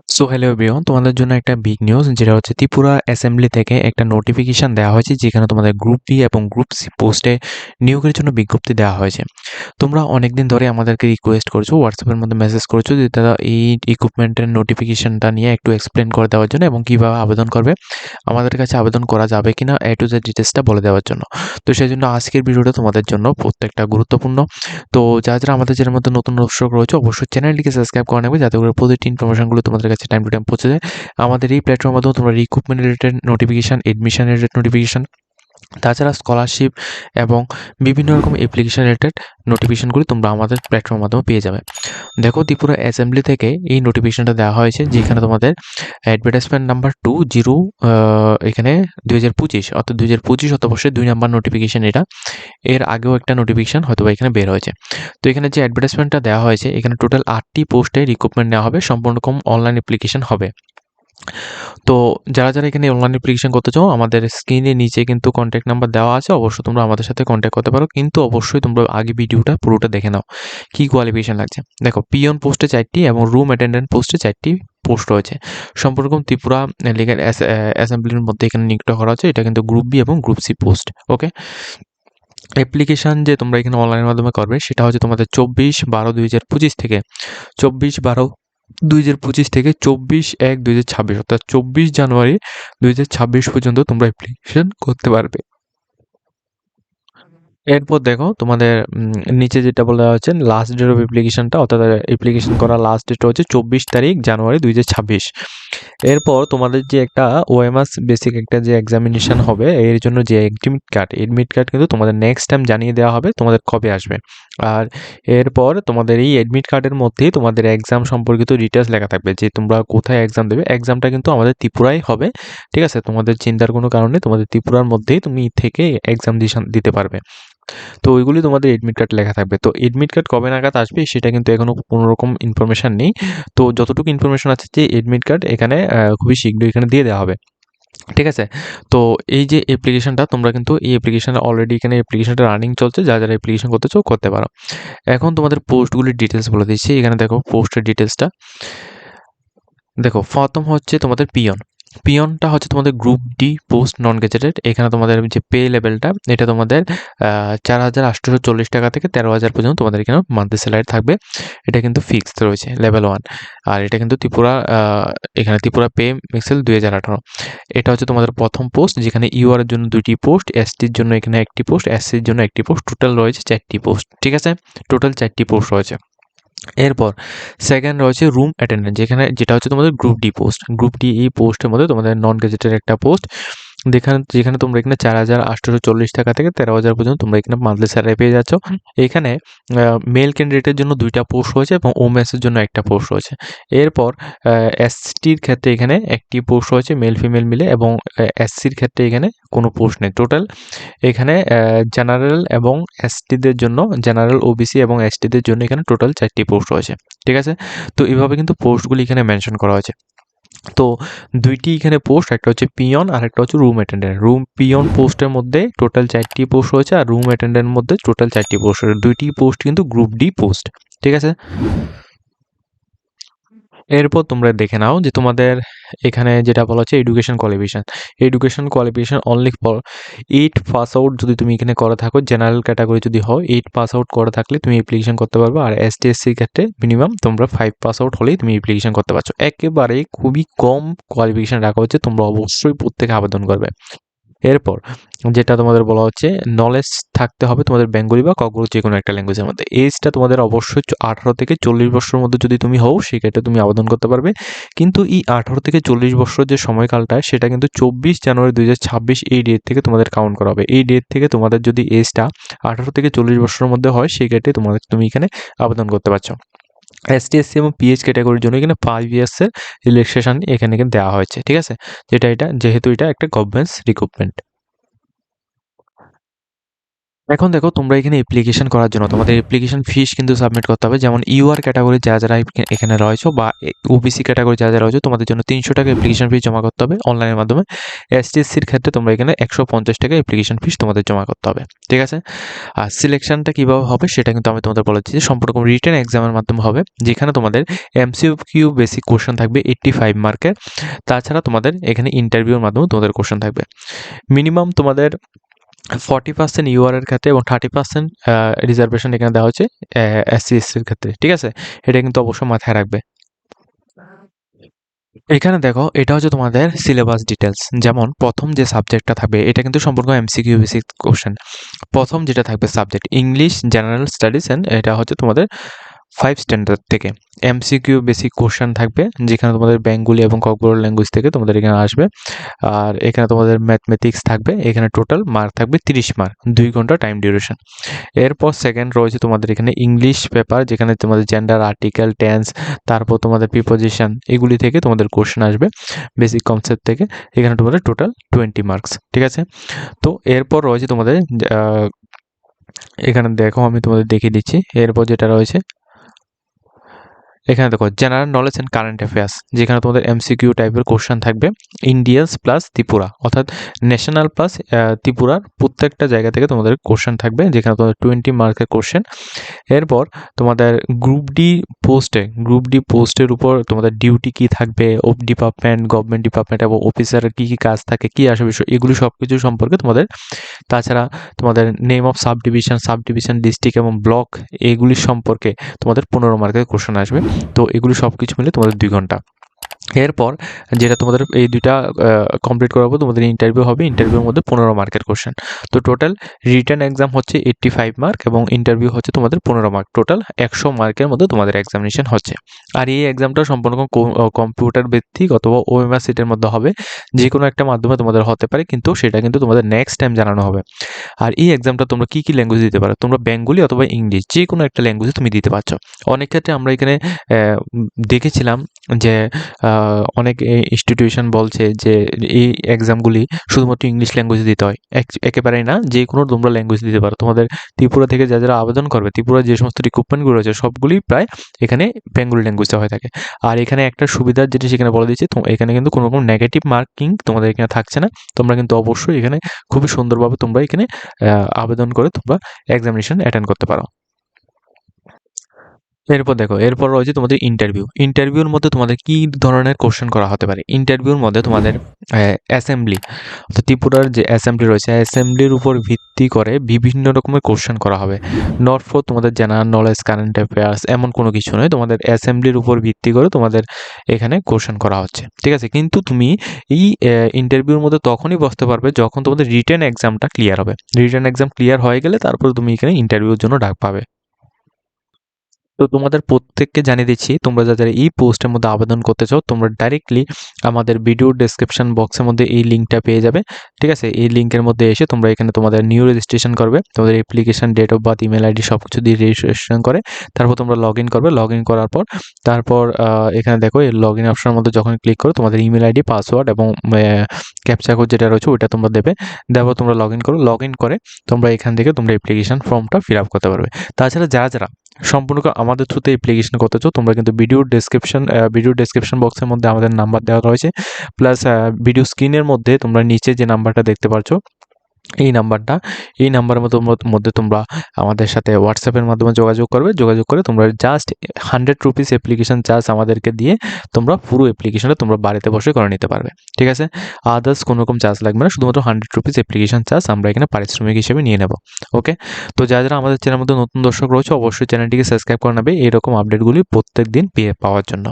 So hello everyone, তোমাদের জন্য একটা বিগ নিউজ, যেটা হচ্ছে ত্রিপুরা অ্যাসেম্বলি থেকে একটা নোটিফিকেশন দেওয়া হয়েছে, যেখানে তোমাদের গ্রুপ বি এবং গ্রুপ সি পোস্টে নিয়োগের জন্য বিজ্ঞপ্তি দেওয়া হয়েছে। তোমরা অনেকদিন ধরে আমাদেরকে রিকোয়েস্ট করছো, হোয়াটসঅ্যাপের মধ্যে মেসেজ করছো যে তারা এই ইকুইপমেন্টের নোটিফিকেশনটা নিয়ে একটু এক্সপ্লেন করে দেওয়ার জন্য এবং কীভাবে আবেদন করবে, আমাদের কাছে আবেদন করা যাবে কিনা এ টু জেড ডিটেলসটা বলে দেওয়ার জন্য। তো সেই জন্য আজকের ভিডিওটা তোমাদের জন্য প্রত্যেকটা গুরুত্বপূর্ণ। তো যারা আমাদের চ্যানেলের মধ্যে নতুন দর্শক রয়েছে, অবশ্যই চ্যানেলটিকে সাবস্ক্রাইব করে নেবে, যাতে করে প্রতিটি ইনফরমেশনগুলো তোমাদের কাছে টাইম টু টাইম পৌঁছে যায়। আমাদের এই প্ল্যাটফর্মের মাধ্যমে তোমরা recruitment related notification, admission related notification, তাছাড়া স্কলারশিপ এবং বিভিন্ন রকম অ্যাপ্লিকেশন রিলেটেড নোটিফিকেশনগুলি তোমরা আমাদের প্ল্যাটফর্মের মাধ্যমে পেয়ে যাবে। দেখো, ত্রিপুরা অ্যাসেম্বলি থেকে এই নোটিফিকেশনটা দেওয়া হয়েছে, যেখানে তোমাদের অ্যাডভার্টাইজমেন্ট নাম্বার 20 এখানে 2025 অর্থাৎ 2025 অতবর্ষে 2 নাম্বার নোটিফিকেশন এটা। এর আগেও একটা নোটিফিকেশন হয়তো এখানে বের হয়েছে। তো এখানে যে অ্যাডভার্টাইজমেন্টটা দেওয়া হয়েছে, এখানে টোটাল 8টি পোস্টে রিক্রুটমেন্ট নেওয়া হবে, সম্পূর্ণ রকম অনলাইন অ্যাপ্লিকেশন হবে। তো যারা এখানে অনলাইন অ্যাপ্লিকেশন করতে চাও, আমাদের স্ক্রিনের নিচে কিন্তু কন্ট্যাক্ট নাম্বার দেওয়া আছে, অবশ্যই তোমরা আমাদের সাথে কন্ট্যাক্ট করতে পারো। কিন্তু অবশ্যই তোমরা আগে ভিডিওটা পুরোটা দেখে নাও, কী কোয়ালিফিকেশন লাগছে। দেখো, পিয়ন পোস্টে 4টি এবং রুম অ্যাটেন্ডেন্ট পোস্টে 4টি পোস্ট রয়েছে। সম্পূর্ণ ত্রিপুরা লিগ্যাল অ্যাসেম্বলির মধ্যে এখানে নিয়োগটা করা হচ্ছে। এটা কিন্তু গ্রুপ বি এবং গ্রুপ সি পোস্ট। ওকে, অ্যাপ্লিকেশান যে তোমরা এখানে অনলাইনের মাধ্যমে করবে, সেটা হচ্ছে তোমাদের 24/12/2025 থেকে 24/12/2025 থেকে 24/1/2026 অর্থাৎ 24 জানুয়ারি 2026 পর্যন্ত তোমরা অ্যাপ্লিকেশন করতে পারবে। এরপর দেখো, তোমাদের নিচে যেটা বলা হচ্ছে লাস্ট ডেট অফ অ্যাপ্লিকেশনটা, অর্থাৎ অ্যাপ্লিকেশন করার লাস্ট ডেট হচ্ছে 24 তারিখ জানুয়ারি 2026। এরপর তোমাদের যে একটা ওএমএস বেসিক একটা যে এক্সামিনেশন হবে, এর জন্য যে এডমিট কার্ড কিন্তু তোমাদের নেক্সট টাইম জানিয়ে দেওয়া হবে তোমাদের কবে আসবে। আর এরপর তোমাদের এই এডমিট কার্ডের মধ্যেই তোমাদের এক্সাম সম্পর্কিত ডিটেলস লেখা থাকবে, যে তোমরা কোথায় এক্সাম দেবে। এক্সামটা কিন্তু আমাদের ত্রিপুরায় হবে, ঠিক আছে? তোমাদের চিন্তার কোনো কারণ নেই, তোমাদের ত্রিপুরার মধ্যেই তুমি থেকে এক্সাম দিতে পারবে। তো ওইগুলি তোমাদের এডমিট কার্ড লেখা থাকবে। তো এডমিট কার্ড কবে নাগাদ আসবে সেটা কিন্তু এখনো কোনো রকম ইনফরমেশন নেই। তো যতটুকু ইনফরমেশন আছে যে এডমিট কার্ড এখানে খুবই শীঘ্রই এখানে দিয়ে দেওয়া হবে। ঠিক আছে? তো এই যে অ্যাপ্লিকেশনটা, তোমরা কিন্তু এই অ্যাপ্লিকেশনটা অলরেডি এখানে অ্যাপ্লিকেশনটা রানিং চলছে। যারা অ্যাপ্লিকেশন করতে চাও করতে পারো। এখন তোমাদের পোস্টগুলির ডিটেলস বলে দিচ্ছি। এখানে দেখো পোস্টের ডিটেলসটা। দেখো, প্রথম হচ্ছে তোমাদের পিয়ন। পিয়নটা হচ্ছে তোমাদের গ্রুপ ডি পোস্ট নন গেজেটেড। এখানে তোমাদের যে পে লেভেলটা, এটা তোমাদের 4,840 টাকা থেকে 13,000 পর্যন্ত তোমাদের এখানে মান্থলি স্যালারি থাকবে। এটা কিন্তু ফিক্সড রয়েছে, লেভেল 1। আর এটা কিন্তু এখানে ত্রিপুরা পে এক্সেল 2018। এটা হচ্ছে তোমাদের প্রথম পোস্ট, যেখানে ইউআর এর জন্য 2টি পোস্ট, এসটির জন্য এখানে 1টি পোস্ট, এসসির জন্য 1টি পোস্ট। টোটাল রয়েছে 4টি পোস্ট। ঠিক আছে? টোটাল 4টি পোস্ট রয়েছে। এরপর সেকেন্ড রয়েছে রুম অ্যাটেন্ডেন্ট, যেটা হচ্ছে তোমাদের group D post. Group D এই পোস্টের মধ্যে তোমাদের নন গেজেটেড একটা পোস্ট, যেখানে তোমরা এখানে 4,840 টাকা থেকে 13,000 পর্যন্ত তোমরা এখানে মান্থলি স্যালারি পেয়ে যাচ্ছ। এখানে মেল ক্যান্ডিডেটের জন্য 2টা পোস্ট রয়েছে এবং ওমেন্সের জন্য 1টা পোস্ট রয়েছে। এরপর এসটির ক্ষেত্রে এখানে 1টি পোস্ট রয়েছে, মেল ফিমেল মিলে, এবং এসসির ক্ষেত্রে এখানে কোনো পোস্ট নেই। টোটাল এখানে জেনারেল এবং এসটিদের জন্য, জেনারেল, ওবিসি এবং এসটিদের জন্য এখানে টোটাল 4টি পোস্ট রয়েছে। ঠিক আছে? তো এইভাবে কিন্তু পোস্টগুলি এখানে মেনশন করা হয়েছে। তো 2টি এখানে পোস্ট, একটা হচ্ছে পিয়ন আর একটা হচ্ছে রুম অ্যাটেন্ডেন্ট। পিয়ন পোস্টের মধ্যে টোটাল 4টি পোস্ট রয়েছে, আর রুম অ্যাটেন্ডেন্টের মধ্যে টোটাল 4টি পোস্ট রয়েছে। 2টি পোস্ট কিন্তু গ্রুপ ডি পোস্ট। ঠিক আছে? এরপর তোমরা দেখে নাও যে তোমাদের এখানে যেটা বলা হচ্ছে education qualification. Education qualification only for 8 pass out যদি তুমি এখানে করে থাকো, জেনারেল ক্যাটাগরি যদি হয়, 8 পাস আউট করে থাকলে তুমি অ্যাপ্লিকেশন করতে পারবে। আর এসটি এসসির ক্ষেত্রে মিনিমাম তোমরা 5 পাস আউট হলেই তুমি অ্যাপ্লিকেশন করতে পারছো। একেবারে খুবই কম কোয়ালিফিকেশন রাখা হচ্ছে, তোমরা অবশ্যই প্রত্যেকে আবেদন করবে। এরপর যেটা তোমাদের বলা হচ্ছে, নলেজ থাকতে হবে তোমাদের বেঙ্গলি বা ককবরক যে কোনো একটা ল্যাঙ্গুয়েজের মধ্যে। এজটা তোমাদের অবশ্যই 18 থেকে 40 বছরের মধ্যে যদি তুমি হও, সেক্ষেত্রে তুমি আবেদন করতে পারবে। কিন্তু এই 18 থেকে 40 বছর যে সময়কালটা, সেটা কিন্তু 24 জানুয়ারি 2026 এই ডেট থেকে তোমাদের কাউন্ট করা হবে। এই ডেট থেকে তোমাদের যদি এজটা 18 থেকে 40 বছরের মধ্যে হয়, সেক্ষেত্রে তুমি এখানে আবেদন করতে পারছো। এসটি এসসি এবং পিএইচ ক্যাটাগরির জন্য এখানে 5 ইয়ার্সের রিল্যাক্সেশন এখানে দেওয়া হয়েছে। ঠিক আছে? যেহেতু এটা একটা গভর্নমেন্টস রিক্রুটমেন্ট। এখন দেখো তোমরা এখানে অ্যাপ্লিকেশন করার জন্য তোমাদের অ্যাপ্লিকেশন ফিস কিন্তু সাবমিট করতে হবে। যেমন ইউআর ক্যাটাগরি যারা এখানে রয়েছে বা ওবিসি ক্যাটাগরি যারা রয়েছে তোমাদের জন্য ৩০০ টাকা অ্যাপ্লিকেশন ফিস জমা করতে হবে অনলাইনের মাধ্যমে। এসটি এসসির ক্ষেত্রে তোমরা এখানে ১৫০ টাকা অ্যাপ্লিকেশন ফিস তোমাদের জমা করতে হবে, ঠিক আছে? আর সিলেকশনটা কীভাবে হবে সেটা কিন্তু আমি তোমাদের বলে দিচ্ছি। সম্পূর্ণ রিটেন এক্সামের মাধ্যমে হবে, যেখানে তোমাদের এমসিকিউ বেসিক কোশ্চেন থাকবে 85 মার্কের। তাছাড়া তোমাদের এখানে ইন্টারভিউর মাধ্যমে তোমাদের কোশ্চেন থাকবে। মিনিমাম তোমাদের 40% ইউআর এর ক্ষেত্রে এবং 30% রিজার্ভেশন এখানে দেওয়া হচ্ছে এসসি এসটির ক্ষেত্রে, ঠিক আছে? এটা কিন্তু অবশ্যই মাথায় রাখবে। এখানে দেখো এটা হচ্ছে তোমাদের সিলেবাস ডিটেলস। যেমন প্রথম যে সাবজেক্টটা থাকবে এটা কিন্তু সম্পূর্ণ এমসিকিউ বেসিক কোশ্চেন। প্রথম যেটা থাকবে subject English general studies and এটা হচ্ছে তোমাদের 5 স্ট্যান্ডার্ড থেকে এমসিকিউ বেসিক কোশ্চেন থাকবে, যেখানে তোমাদের বেঙ্গলি এবং ককবরক ল্যাঙ্গুয়েজ থেকে তোমাদের এখানে আসবে। আর এখানে তোমাদের ম্যাথমেটিক্স থাকবে, এখানে টোটাল মার্ক থাকবে 30 মার্ক, 2 ঘন্টা টাইম ডিউরেশন। এরপর সেকেন্ড রয়েছে তোমাদের এখানে ইংলিশ পেপার, যেখানে তোমাদের জেন্ডার, আর্টিকেল, টেন্স, তারপর তোমাদের প্রিপোজিশন, এগুলি থেকে তোমাদের কোশ্চেন আসবে বেসিক কনসেপ্ট থেকে। এখানে তোমাদের টোটাল 20 মার্কস, ঠিক আছে? তো এরপর রয়েছে তোমাদের এখানে দেখো আমি তোমাদের দেখিয়ে দিচ্ছি। এরপর যেটা রয়েছে এখানে দেখো general knowledge and current affairs, যেখানে তোমাদের এমসিকিউ টাইপের কোশ্চেন থাকবে। ইন্ডিয়াস প্লাস ত্রিপুরা, অর্থাৎ ন্যাশনাল প্লাস ত্রিপুরার প্রত্যেকটা জায়গা থেকে তোমাদের কোশ্চেন থাকবে, যেখানে তোমাদের 20 মার্কের কোশ্চেন। এরপর তোমাদের গ্রুপ ডি পোস্টের উপর তোমাদের ডিউটি কি থাকবে, ডিপার্টমেন্ট, গভর্নমেন্ট ডিপার্টমেন্ট এবং অফিসারের কি কি কাজ থাকে, কি আসে বিষয়, এগুলি সব কিছু সম্পর্কে তোমাদের। তাছাড়া তোমাদের name of sub division, district এবং ব্লক, এগুলি সম্পর্কে তোমাদের 15 মার্কের কোশ্চেন আসবে। তো এগুলি সব কিছু মিলে তোমাদের 2 ঘন্টা। এরপর যেটা তোমাদের এই দুইটা কমপ্লিট করার পর তোমাদের ইন্টারভিউ হবে। ইন্টারভিউর মধ্যে 15 মার্কের কোশ্চেন। তো টোটাল রিটেন এক্সাম হচ্ছে 85 মার্ক এবং ইন্টারভিউ হচ্ছে তোমাদের 15 মার্ক। টোটাল 100 মার্কের মধ্যে তোমাদের এক্সামিনেশন হচ্ছে। আর এই এক্সামটা সম্পূর্ণ কম্পিউটার ভিত্তিক অথবা ওএমআর সিটের মধ্যে হবে। যে কোনো একটা মাধ্যমে তোমাদের হতে পারে, কিন্তু সেটা কিন্তু তোমাদের নেক্সট টাইম জানানো হবে। আর এই এক্সামটা তোমরা কি ল্যাঙ্গুয়েজ দিতে পারো? তোমরা বেঙ্গলি অথবা ইংলিশ যে কোনো একটা ল্যাঙ্গুয়েজে তুমি দিতে পারছো। অনেক ক্ষেত্রে আমরা এখানে দেখেছিলাম যে অনেক ইনস্টিটিউশন বলছে যে এই এক্সামগুলি শুধুমাত্র ইংলিশ ল্যাঙ্গুয়েজে দিতে হয়। একেবারেই না, যে কোনো তোমরা ল্যাঙ্গুয়েজ দিতে পারো। তোমাদের ত্রিপুরা থেকে যারা আবেদন করবে, ত্রিপুরার যে সমস্ত রিক্রুটমেন্টগুলো রয়েছে সবগুলোই প্রায় এখানে বেঙ্গলি ল্যাঙ্গুয়েজে হয়ে থাকে। আর এখানে একটা সুবিধার যেটা সেখানে বলে দিচ্ছি, এখানে কিন্তু কোনো রকম নেগেটিভ মার্কিং তোমাদের এখানে থাকছে না। তোমরা কিন্তু অবশ্যই এখানে খুবই সুন্দরভাবে তোমরা এখানে আবেদন করে তোমরা এক্সামিনেশন অ্যাটেন্ড করতে পারো। এরপর দেখো, এরপর রয়েছে তোমাদের ইন্টারভিউ। ইন্টারভিউর মধ্যে তোমাদের কি ধরনের কোশ্চেন করা হতে পারে? ইন্টারভিউর মধ্যে তোমাদের অ্যাসেম্বলি, অর্থাৎ ত্রিপুরার যে অ্যাসেম্বলি রয়েছে, অ্যাসেম্বলির উপর ভিত্তি করে বিভিন্ন রকমের কোশ্চেন করা হবে। নট ফর তোমাদের জেনারেল নলেজ, কারেন্ট অ্যাফেয়ার্স এমন কোনো কিছু নয়। তোমাদের অ্যাসেম্বলির উপর ভিত্তি করে তোমাদের এখানে কোশ্চেন করা হচ্ছে, ঠিক আছে? কিন্তু তুমি এই ইন্টারভিউর মধ্যে তখনই বসতে পারবে যখন তোমাদের রিটেন এক্সামটা ক্লিয়ার হবে। রিটেন এক্সাম ক্লিয়ার হয়ে গেলে তারপরে তুমি এখানে ইন্টারভিউর জন্য ডাক পাবে। তো তোমাদের প্রত্যেককে জানিয়ে দিচ্ছি, তোমরা যারা এই পোস্টের মধ্যে আবেদন করতে চাও, তোমরা ডাইরেক্টলি আমাদের ভিডিও ডেসক্রিপশন বক্সের মধ্যে এই লিঙ্কটা পেয়ে যাবে, ঠিক আছে? এই লিঙ্কের মধ্যে এসে তোমরা এখানে তোমাদের নিউ রেজিস্ট্রেশন করবে। তোমাদের application, date of birth, email ID সব কিছু দিয়ে রেজিস্ট্রেশন করে তারপর তোমরা লগ ইন করবে। লগ ইন করার পর তারপর এখানে দেখো এই লগ ইন অপশনের মধ্যে যখন ক্লিক করো, তোমাদের ইমেল আইডি, পাসওয়ার্ড এবং ক্যাপচা কোড যেটা রয়েছে ওইটা তোমরা দেবে। দেওয়ার তোমরা লগ ইন করো। লগ ইন করে তোমরা এখান থেকে তোমরা অ্যাপ্লিকেশন ফর্মটা ফিল আপ করতে পারবে। তাছাড়া যারা সম্পূর্ণ আমাদের থ্রুতে অ্যাপ্লিকেশন করতে চাও, তোমরা কিন্তু ভিডিও ডেসক্রিপশন বক্সের মধ্যে আমাদের নাম্বার দেওয়া রয়েছে, প্লাস ভিডিও স্ক্রিনের মধ্যে তোমরা নিচে যে নাম্বারটা দেখতে পাচ্ছ এই নাম্বারের মধ্যে তোমরা আমাদের সাথে হোয়াটসঅ্যাপের মাধ্যমে যোগাযোগ করে তোমরা জাস্ট 100 রুপিস অ্যাপ্লিকেশন চার্জ আমাদেরকে দিয়ে তোমরা পুরো অ্যাপ্লিকেশনটা তোমরা বাড়িতে বসে করে নিতে পারবে, ঠিক আছে? আদার্স কোনো রকম চার্জ লাগবে না, শুধুমাত্র 100 রুপিস অ্যাপ্লিকেশন চার্জ আমরা এখানে পারিশ্রমিক হিসেবে নিয়ে নেব। ওকে, তো যারা আমাদের চ্যানেলের মধ্যে নতুন দর্শক রয়েছে অবশ্যই চ্যানেলটিকে সাবস্ক্রাইব করে নেবে এরকম আপডেটগুলি প্রত্যেক দিন পাওয়ার জন্য।